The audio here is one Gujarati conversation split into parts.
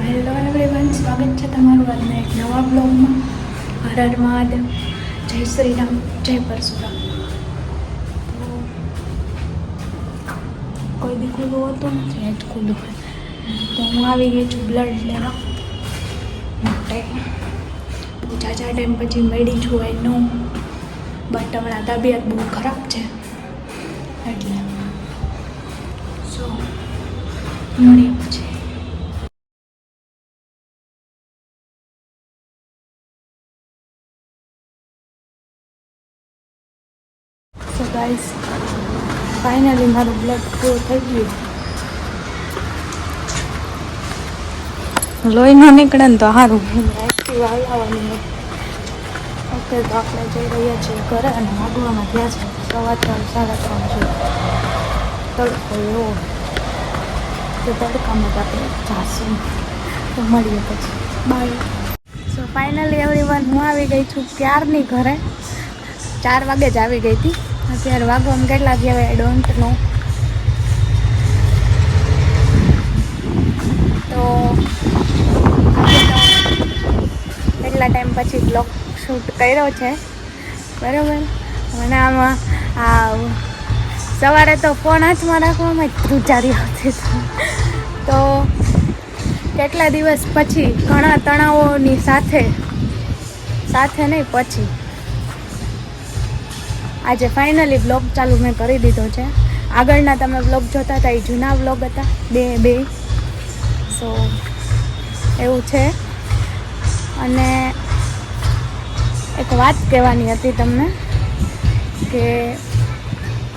હેલો એવરીવન, સ્વાગત છે તમારું આજના એક નવા બ્લોગમાં. હર હર મહાદેવ, જય શ્રી રામ, જય પરશુરામ. તો કોઈ દી ખુલ્લું હતું નથી, આજ ખુલ્લું હોય તો હું આવી ગઈ છું બ્લડ લેવા માટે. જાજા ટાઈમ પછી મળી છું એનું, બટ હમણાં તબિયત બહુ ખરાબ છે એટલે સો મળીએ પછી. સો ગાઈસ, ફાઇનલી મારું બ્લડ પૂરું થઈ ગયું. લોહી ન નીકળે ને તો સારું, એક્ટિવ હલાવવાની હોય. ઓકે, તો આપણે જઈ રહ્યા છીએ ઘરે અને વાગવામાં ગયા છે 3:15 3:30 તડકો એવો તો તડકામાં જ આપણે જાશું. તો મળીએ પછી, બાય. સો ફાઇનલી એવરીવન, હું આવી ગઈ છું ક્યારની ઘરે. 4 વાગે જ આવી ગઈ હતી. અત્યારે વાગવામાં કેટલા થયા આઈ ડોન્ટ નો. તો કેટલા ટાઈમ પછી બ્લોગ શૂટ કર્યો છે, બરાબર. મને આમાં સવારે તો ફોન હાથમાં રાખવામાં જ ધ્રુજારી આવતી હતી. તો કેટલા દિવસ પછી ઘણા તણાવોની સાથે નહીં પછી આજે ફાઇનલી બ્લોગ ચાલુ મેં કરી દીધો છે. આગળના તમે બ્લોગ જોતા હતા એ જૂના બ્લોગ હતા બે. સો એવું છે. અને એક વાત કહેવાની હતી તમને કે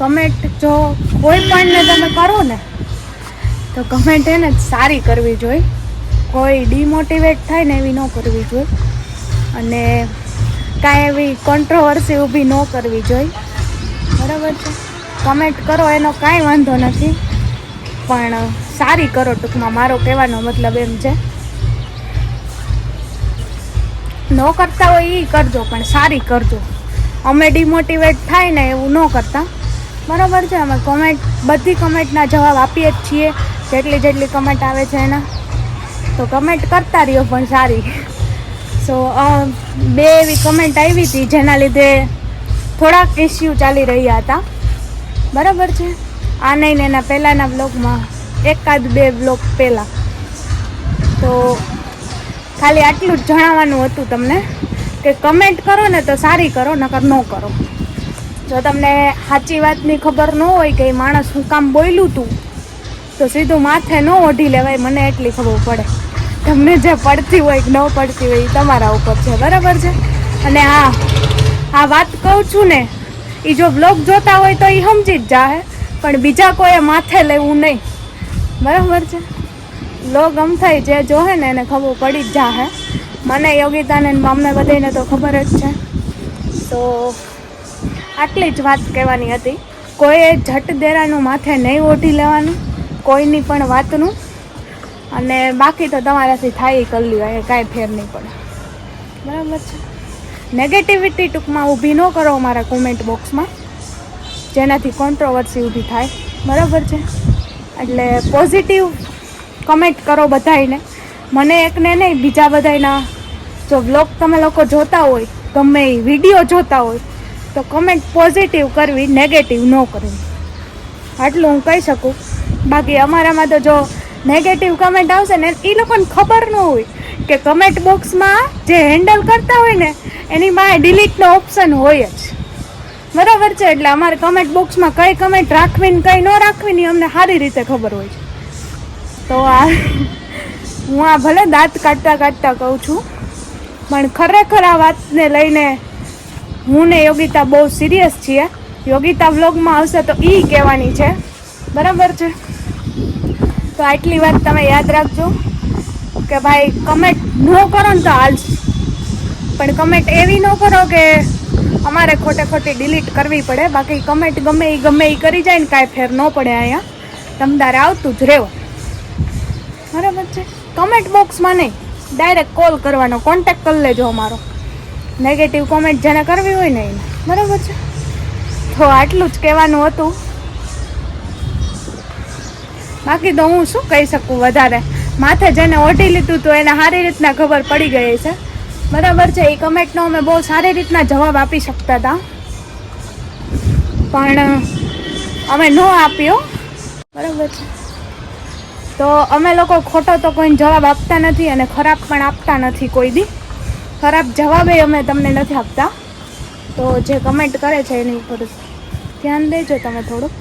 કમેન્ટ જો કોઈ પણને તમે કરો ને તો કમેન્ટ એને સારી કરવી જોઈએ. કોઈ ડિમોટિવેટ થાય ને એવી ન કરવી જોઈએ, અને કાંઈ એવી કોન્ટ્રોવર્સી ઊભી ન કરવી જોઈએ, બરાબર છે. કમેન્ટ કરો એનો કાંઈ વાંધો નથી, પણ સારી કરો. ટૂંકમાં મારો કહેવાનો મતલબ એમ છે. ન કરતા હોય એ કરજો, પણ સારી કરજો. અમે ડિમોટિવેટ થાય ને એવું ન કરતા, બરાબર છે. અમે બધી કમેન્ટના જવાબ આપીએ જ છીએ, જેટલી કમેન્ટ આવે છે એના. તો કમેન્ટ કરતા રહ્યો, પણ સારી. સો 2 એવી કમેન્ટ આવી હતી જેના લીધે થોડાક ઇસ્યુ ચાલી રહ્યા હતા, બરાબર છે. આ નહીં ને એના પહેલાંના બ્લોગમાં, 1-2 બ્લોગ પહેલાં. તો ખાલી આટલું જ જણાવવાનું હતું તમને કે કમેન્ટ કરો ને તો સારી કરો, નકર ન કરો. જો તમને સાચી વાતની ખબર ન હોય કે એ માણસ શું કામ બોલ્યું હતું, તો સીધું માથે ન ઓઢી લેવાય. મને એટલી ખબર પડે. તમને જે પડતી હોય કે ન પડતી હોય એ તમારા ઉપર છે, બરાબર છે. અને આ વાત કહું છું ને, એ જો બ્લોગ જોતા હોય તો એ સમજી જ જાહે, પણ બીજા કોઈએ માથે લેવું નહીં, બરાબર છે. બ્લોગ અમથાય જે જોહે ને એને ખબર પડી જ જાહે. મને, યોગિતાને, અમને બધાને તો ખબર જ છે. તો આટલી જ વાત કહેવાની હતી. કોઈએ જટ દેરાનું માથે નહીં ઓઢી લેવાનું, કોઈની પણ વાતનું. અને બાકી તો તમારાથી થાય એ કરી લ્યો, એ કાંઈ ફેર નહીં પડે, બરાબર છે. નેગેટિવિટી ટૂંકમાં ઊભી ન કરો અમારા કોમેન્ટ બોક્સમાં, જેનાથી કોન્ટ્રોવર્સી ઊભી થાય, બરાબર છે. એટલે પોઝિટિવ કમેન્ટ કરો બધાયને, મને એકને નહીં, બીજા બધાયના. જો બ્લોગ તમે લોકો જોતા હોય, ગમે એ વિડીયો જોતા હોય, તો કમેન્ટ પોઝિટિવ કરવી, નેગેટિવ ન કરવી. આટલું હું કહી શકું. બાકી અમારામાં તો જો નેગેટિવ કમેન્ટ આવશે ને, એ લોકોને ખબર ન હોય કે કમેન્ટ બોક્સમાં જે હેન્ડલ કરતા હોય ને એની માં ડિલીટનો ઓપ્શન હોય જ, બરાબર છે. એટલે અમારે કમેન્ટ બોક્સમાં કઈ કમેન્ટ રાખવી ને કઈ ન રાખવી ને અમને સારી રીતે ખબર હોય છે. તો હું ભલે દાંત કાઢતા કહું છું, પણ ખરેખર આ વાતને લઈને હું ને યોગિતા બહુ સિરિયસ છીએ. યોગિતા વ્લોગમાં આવશે તો એ કહેવાની છે, બરાબર છે. તો આટલી વાત તમે યાદ રાખજો કે ભાઈ કમેન્ટ ન કરો ને તો હાલશે, પણ કમેન્ટ એવી ન કરો કે અમારે ખોટી ડિલીટ કરવી પડે. બાકી કમેન્ટ ગમે એ કરી જાય ને કાંઈ ફેર ન પડે. અહીંયા તમતારે આવતું જ રહેવું, બરાબર છે. કમેન્ટ બોક્સમાં નહીં, ડાયરેક્ટ કોલ કરવાનો, કોન્ટેક્ટ કરી લેજો અમારો. નેગેટિવ કોમેન્ટ જેને કરવી હોય ને એને, બરાબર છે. તો આટલું જ કહેવાનું હતું. બાકી તો હું શું કહી શકું વધારે. માથે જેને ઓઢી લીધું તો એને સારી રીતના ખબર પડી ગઈ છે. બરાબર છે. એ કમેન્ટનો અમે બહુ સારી રીતના જવાબ આપી શકતા હતા, પણ અમે ન આપ્યો. બરાબર છે. તો અમે લોકો ખોટો તો કોઈને જવાબ આપતા નથી અને ખરાબ પણ આપતા નથી. કોઈ દી ખરાબ જવાબે અમે તમને નથી આપતા. તો જે કમેન્ટ કરે છે એની ઉપર ધ્યાન દેજો તમે થોડુંક.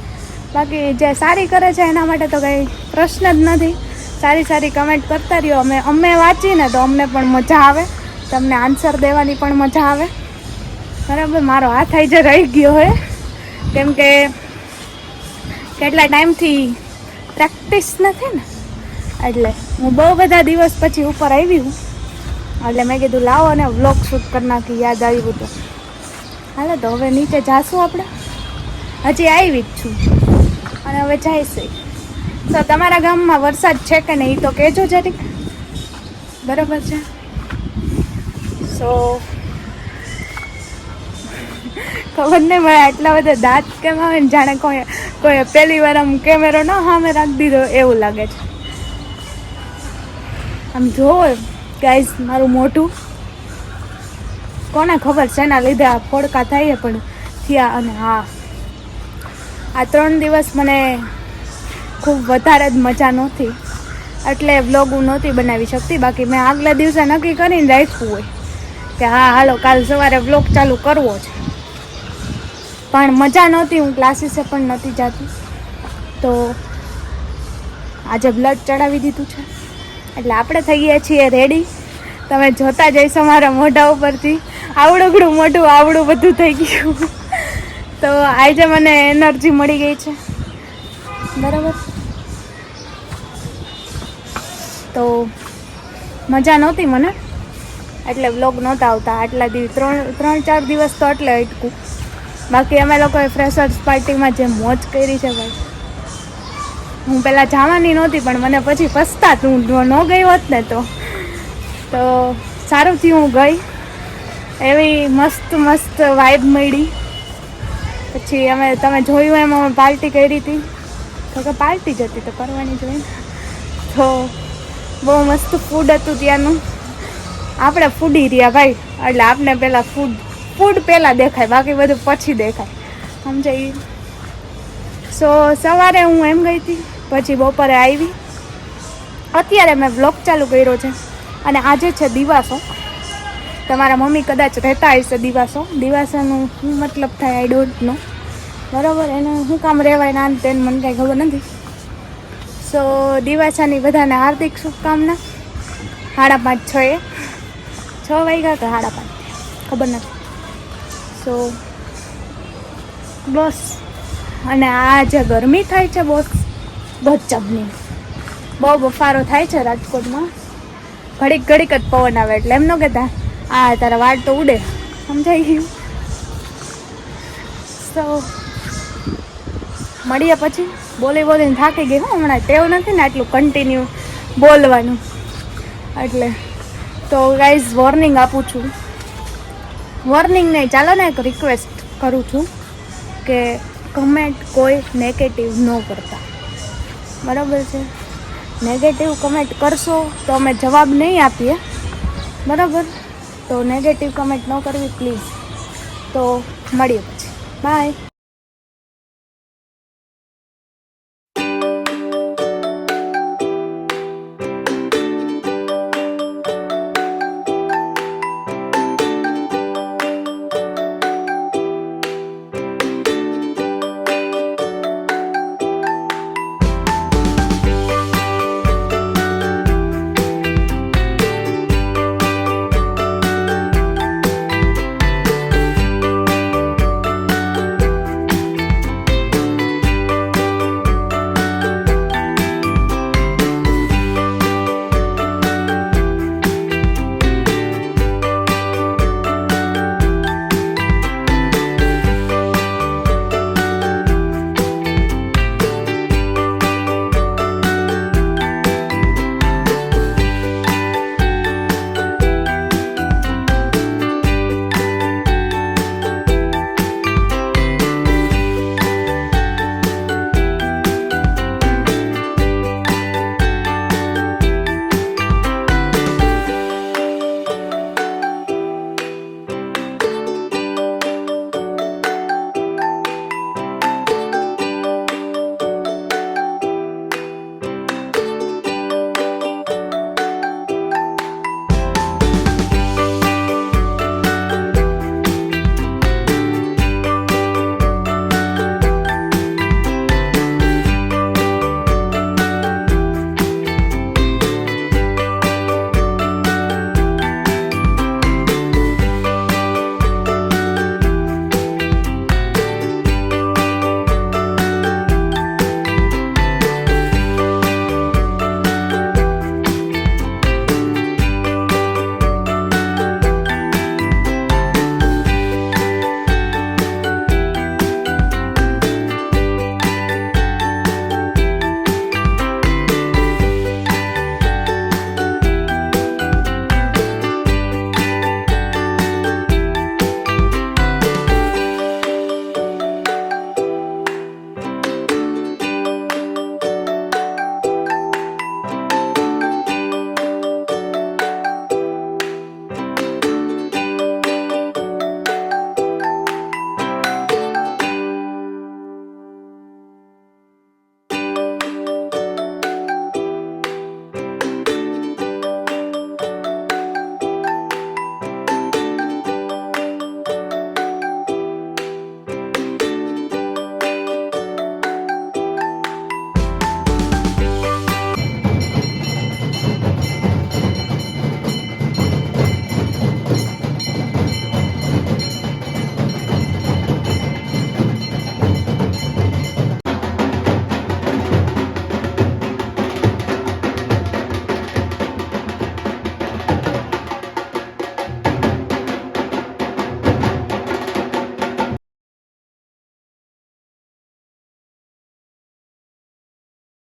બાકી જે સારી કરે છે એના માટે તો કંઈ પ્રશ્ન જ નથી. સારી સારી કમેન્ટ કરતા રહ્યો. અમે વાંચીને તો અમને પણ મજા આવે, તમને આન્સર દેવાની પણ મજા આવે. બરાબર. મારો હાથ આવી જે રહી ગયો હોય, કેમ કે કેટલા ટાઈમથી પ્રેક્ટિસ નથી ને, એટલે હું બહુ બધા દિવસ પછી ઉપર આવી હું. એટલે મેં કીધું લાવો ને વ્લોગ શૂટ કરી નાખી, યાદ આવ્યું તો. હાલો તો હવે નીચે જાશું આપણે. હજી આવી જ છું અને હવે જઈશ. તો તમારા ગામમાં વરસાદ છે કે નહીં તો કહેજો જરીક. બરાબર છે. સો ખબર નહીં મને આટલા બધા દાંત કેમ આવે ને, જાણે કોઈ પહેલી વાર આમ કેમેરો ના સામે રાખી દીધો એવું લાગે છે. આમ જોવો ગાઈઝ મારું મોઢું, કોને ખબર છે એના લીધે આ ફોડકા થાય પણ થયા. અને હા, આ 3 દિવસ મને ખૂબ વધારે જ મજા નહોતી, એટલે વ્લોગ હું નહોતી બનાવી શકતી. બાકી મેં આગલા દિવસે નક્કી કરીને રાખ્યું હોય કે હા હાલો કાલ સવારે વ્લોગ ચાલુ કરવો છે, પણ મજા નહોતી. હું ક્લાસીસે પણ નહોતી જતી, તો આજે બ્લડ ચડાવી દીધું છે એટલે આપણે થઈ ગયા છીએ રેડી. તમે જોતા જઈશો મારા મોઢા ઉપરથી આવડું મોઢું આવડું બધું થઈ ગયું. તો આજે મને એનર્જી મળી ગઈ છે. બરાબર. તો મજા નહોતી મને, એટલે વ્લોગ નહોતા આવતા આટલા દિવસ. 3-4 દિવસ તો એટલે અટકું. બાકી અમે લોકોએ ફ્રેશર્સ પાર્ટીમાં જે મોજ કરી છે ભાઈ, હું પહેલાં જવાની નહોતી પણ મને પછી પસ્તાતું. હું ન ગઈ હોત ને તો સારું થયું હું ગઈ. એવી મસ્ત વાઇબ મળી. પછી તમે જોયું એમ અમે પાર્ટી કરી હતી, તો કે પાર્ટી જ હતી તો કરવાની જોઈએ. તો બહુ મસ્ત ફૂડ હતું ત્યાંનું. આપણે ફૂડી રહ્યા ભાઈ, એટલે આપણે પહેલાં ફૂડ પહેલાં દેખાય, બાકી બધું પછી દેખાય, સમજાય. સો સવારે હું એમ ગઈ હતી, પછી બપોરે આવી. અત્યારે મેં વ્લોગ ચાલુ કર્યો છે અને આજે છે દિવાસો. તમારા મમ્મી કદાચ રહેતા હશે દિવાસાનું શું મતલબ થાય આઈ ડોન્ટ નો. બરાબર. એનું શું કામ રહેવાય ના તેને મને કાંઈ ખબર નથી. સો દિવાસાની બધાને હાર્દિક શુભકામના. 5:30 6 વાગ્યા કે 5:30 ખબર નથી. સો બસ. અને આ જે ગરમી થાય છે બોસ, ગજબની બહુ બફારો થાય છે રાજકોટમાં. ઘડીક જ પવન આવે, એટલે એમ ન કહેતા આ તારા વાળ તો ઉડે, સમજાઈ ગયું. તો મળીએ પછી. બોલીને થાકી ગઈ. હમણાં ટેવ નથી ને આટલું કન્ટિન્યુ બોલવાનું, એટલે. તો ગાઈઝ વોર્નિંગ આપું છું. વોર્નિંગ નહીં, ચાલો ને એક રિક્વેસ્ટ કરું છું કે કમેન્ટ કોઈ નેગેટિવ ન કરતા. બરાબર છે. નેગેટિવ કમેન્ટ કરશો તો અમે જવાબ નહીં આપીએ. બરાબર. તો નેગેટિવ કમેન્ટ ન કરવી પ્લીઝ. તો મળીએ પછી. બાય.